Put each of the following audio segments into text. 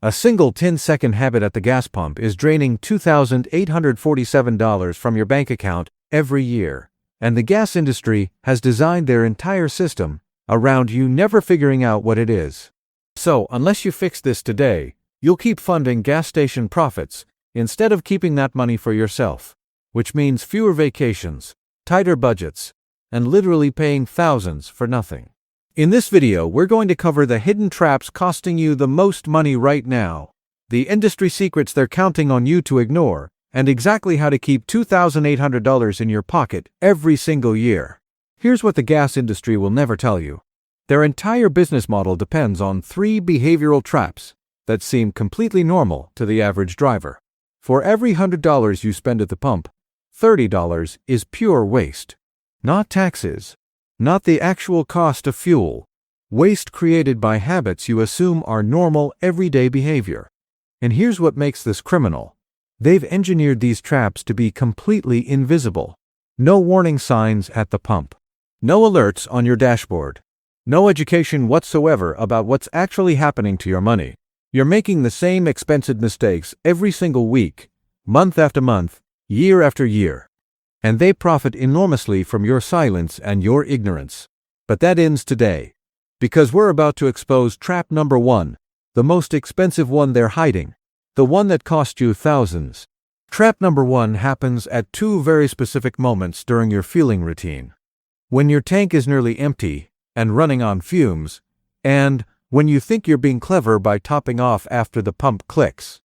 A single 10-second habit at the gas pump is draining $2,847 from your bank account every year. And the gas industry has designed their entire system around you never figuring out what it is. So, unless you fix this today, you'll keep funding gas station profits instead of keeping that money for yourself, which means fewer vacations, tighter budgets, and literally paying thousands for nothing. In this video, we're going to cover the hidden traps costing you the most money right now, the industry secrets they're counting on you to ignore, and exactly how to keep $2,800 in your pocket every single year. Here's what the gas industry will never tell you. Their entire business model depends on 3 behavioral traps that seem completely normal to the average driver. For every $100 you spend at the pump, $30 is pure waste. Not taxes. Not the actual cost of fuel. Waste created by habits you assume are normal everyday behavior. And here's what makes this criminal. They've engineered these traps to be completely invisible. No warning signs at the pump. No alerts on your dashboard. No education whatsoever about what's actually happening to your money. You're making the same expensive mistakes every single week, month after month, year after year. And they profit enormously from your silence and your ignorance. But that ends today. Because we're about to expose trap number 1, the most expensive one they're hiding, the one that cost you thousands. Trap number 1 happens at 2 very specific moments during your fueling routine. When your tank is nearly empty and running on fumes, and when you think you're being clever by topping off after the pump clicks.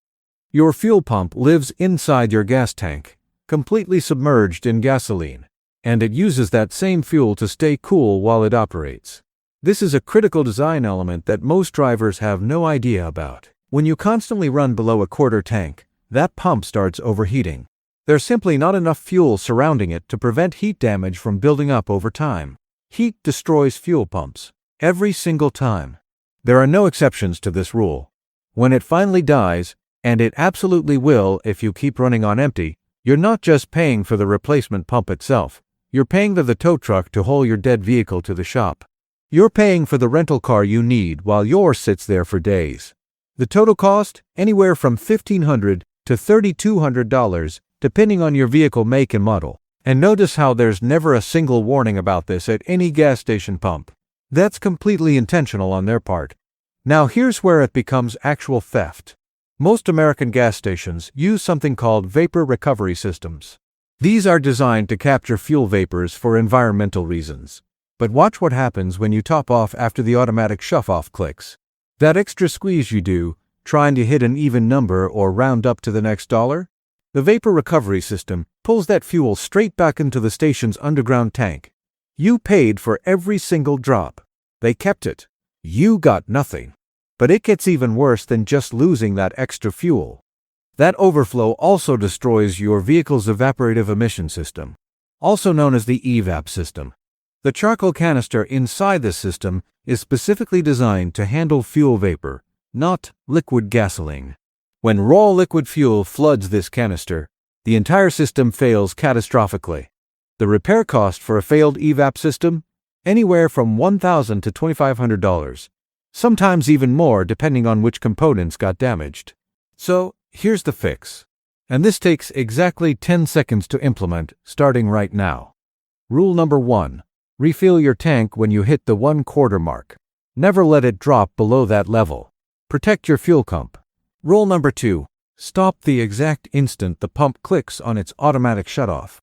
Your fuel pump lives inside your gas tank, completely submerged in gasoline, and it uses that same fuel to stay cool while it operates. This is a critical design element that most drivers have no idea about. When you constantly run below a quarter tank, that pump starts overheating. There's simply not enough fuel surrounding it to prevent heat damage from building up over time. Heat destroys fuel pumps, every single time. There are no exceptions to this rule. When it finally dies, and it absolutely will if you keep running on empty, you're not just paying for the replacement pump itself. You're paying for the tow truck to haul your dead vehicle to the shop. You're paying for the rental car you need while yours sits there for days. The total cost? Anywhere from $1,500 to $3,200, depending on your vehicle make and model. And notice how there's never a single warning about this at any gas station pump. That's completely intentional on their part. Now here's where it becomes actual theft. Most American gas stations use something called vapor recovery systems. These are designed to capture fuel vapors for environmental reasons. But watch what happens when you top off after the automatic shut-off clicks. That extra squeeze you do, trying to hit an even number or round up to the next dollar? The vapor recovery system pulls that fuel straight back into the station's underground tank. You paid for every single drop. They kept it. You got nothing. But it gets even worse than just losing that extra fuel. That overflow also destroys your vehicle's evaporative emission system, also known as the EVAP system. The charcoal canister inside this system is specifically designed to handle fuel vapor, not liquid gasoline. When raw liquid fuel floods this canister, the entire system fails catastrophically. The repair cost for a failed EVAP system? Anywhere from $1,000 to $2,500. Sometimes even more depending on which components got damaged. So, here's the fix. And this takes exactly 10 seconds to implement, starting right now. Rule number 1. Refill your tank when you hit the 1/4 mark. Never let it drop below that level. Protect your fuel pump. Rule number 2. Stop the exact instant the pump clicks on its automatic shutoff.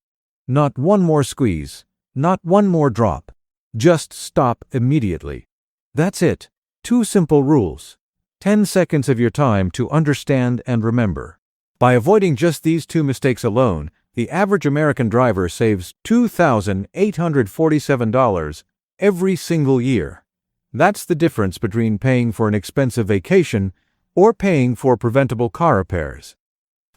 Not one more squeeze. Not one more drop. Just stop immediately. That's it. 2 simple rules. 10 seconds of your time to understand and remember. By avoiding just these 2 mistakes alone, the average American driver saves $2,847 every single year. That's the difference between paying for an expensive vacation or paying for preventable car repairs.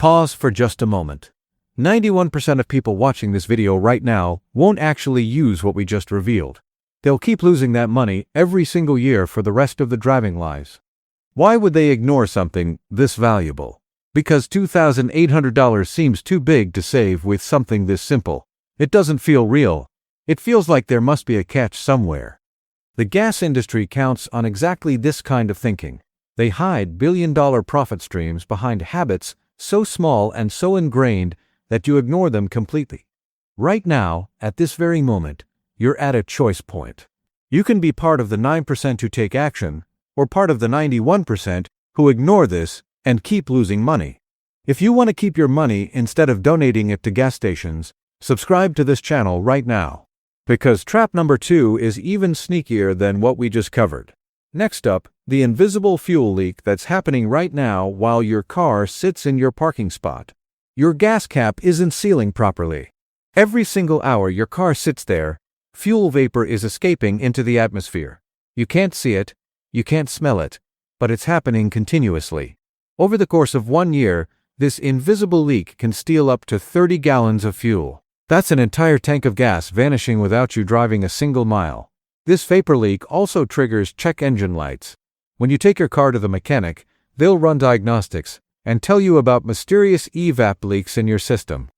Pause for just a moment. 91% of people watching this video right now won't actually use what we just revealed. They'll keep losing that money every single year for the rest of the driving lives. Why would they ignore something this valuable? Because $2,800 seems too big to save with something this simple. It doesn't feel real. It feels like there must be a catch somewhere. The gas industry counts on exactly this kind of thinking. They hide billion-dollar profit streams behind habits so small and so ingrained that you ignore them completely. Right now, at this very moment, you're at a choice point. You can be part of the 9% who take action, or part of the 91% who ignore this and keep losing money. If you want to keep your money instead of donating it to gas stations, subscribe to this channel right now. Because trap number 2 is even sneakier than what we just covered. Next up, the invisible fuel leak that's happening right now while your car sits in your parking spot. Your gas cap isn't sealing properly. Every single hour your car sits there, fuel vapor is escaping into the atmosphere. You can't see it, you can't smell it, but it's happening continuously. Over the course of 1 year, this invisible leak can steal up to 30 gallons of fuel. That's an entire tank of gas vanishing without you driving a single mile. This vapor leak also triggers check engine lights. When you take your car to the mechanic, they'll run diagnostics and tell you about mysterious EVAP leaks in your system.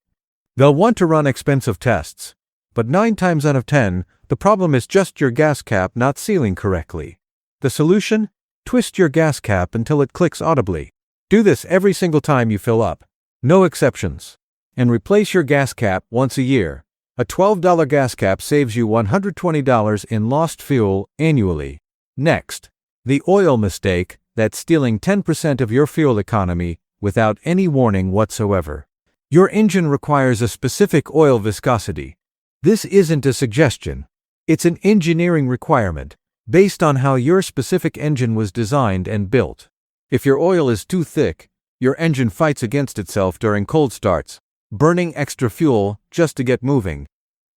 They'll want to run expensive tests, but 9 times out of 10, the problem is just your gas cap not sealing correctly. The solution? Twist your gas cap until it clicks audibly. Do this every single time you fill up. No exceptions. And replace your gas cap once a year. A $12 gas cap saves you $120 in lost fuel annually. Next, the oil mistake that's stealing 10% of your fuel economy without any warning whatsoever. Your engine requires a specific oil viscosity. This isn't a suggestion. It's an engineering requirement based on how your specific engine was designed and built. If your oil is too thick, your engine fights against itself during cold starts, burning extra fuel just to get moving.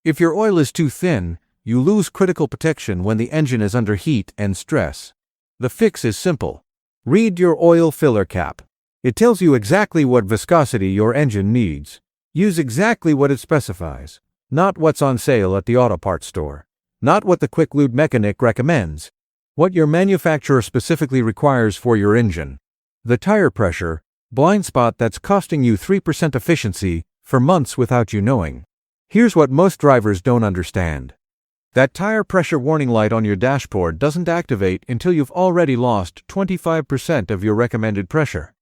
If your oil is too thin, you lose critical protection when the engine is under heat and stress. The fix is simple. Read your oil filler cap. It tells you exactly what viscosity your engine needs. Use exactly what it specifies, not what's on sale at the auto parts store, not what the quick lube mechanic recommends, what your manufacturer specifically requires for your engine. The tire pressure, blind spot that's costing you 3% efficiency for months without you knowing. Here's what most drivers don't understand. That tire pressure warning light on your dashboard doesn't activate until you've already lost 25% of your recommended pressure.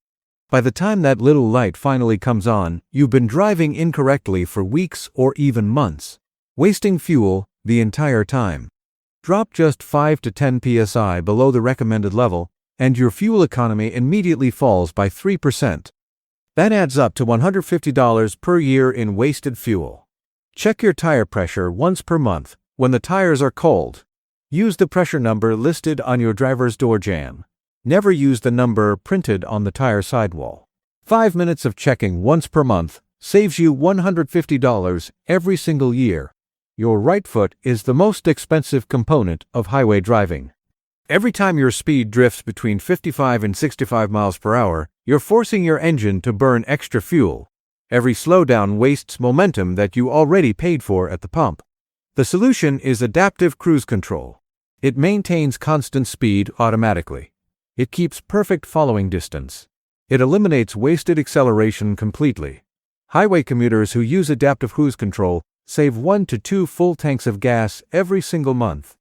By the time that little light finally comes on, you've been driving incorrectly for weeks or even months, wasting fuel the entire time. Drop just 5 to 10 psi below the recommended level, and your fuel economy immediately falls by 3%. That adds up to $150 per year in wasted fuel. Check your tire pressure once per month when the tires are cold. Use the pressure number listed on your driver's door jamb. Never use the number printed on the tire sidewall. 5 minutes of checking once per month saves you $150 every single year. Your right foot is the most expensive component of highway driving. Every time your speed drifts between 55 and 65 miles per hour, you're forcing your engine to burn extra fuel. Every slowdown wastes momentum that you already paid for at the pump. The solution is adaptive cruise control. It maintains constant speed automatically. It keeps perfect following distance. It eliminates wasted acceleration completely. Highway commuters who use adaptive cruise control save 1 to 2 full tanks of gas every single month.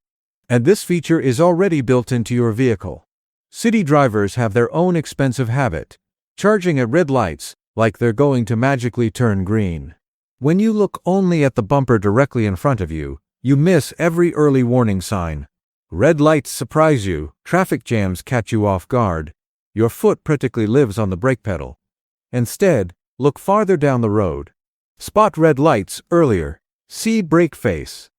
And this feature is already built into your vehicle. City drivers have their own expensive habit, charging at red lights like they're going to magically turn green. When you look only at the bumper directly in front of you, you miss every early warning sign. Red lights surprise you, traffic jams catch you off guard. Your foot practically lives on the brake pedal. Instead, look farther down the road. Spot red lights earlier. See brake face.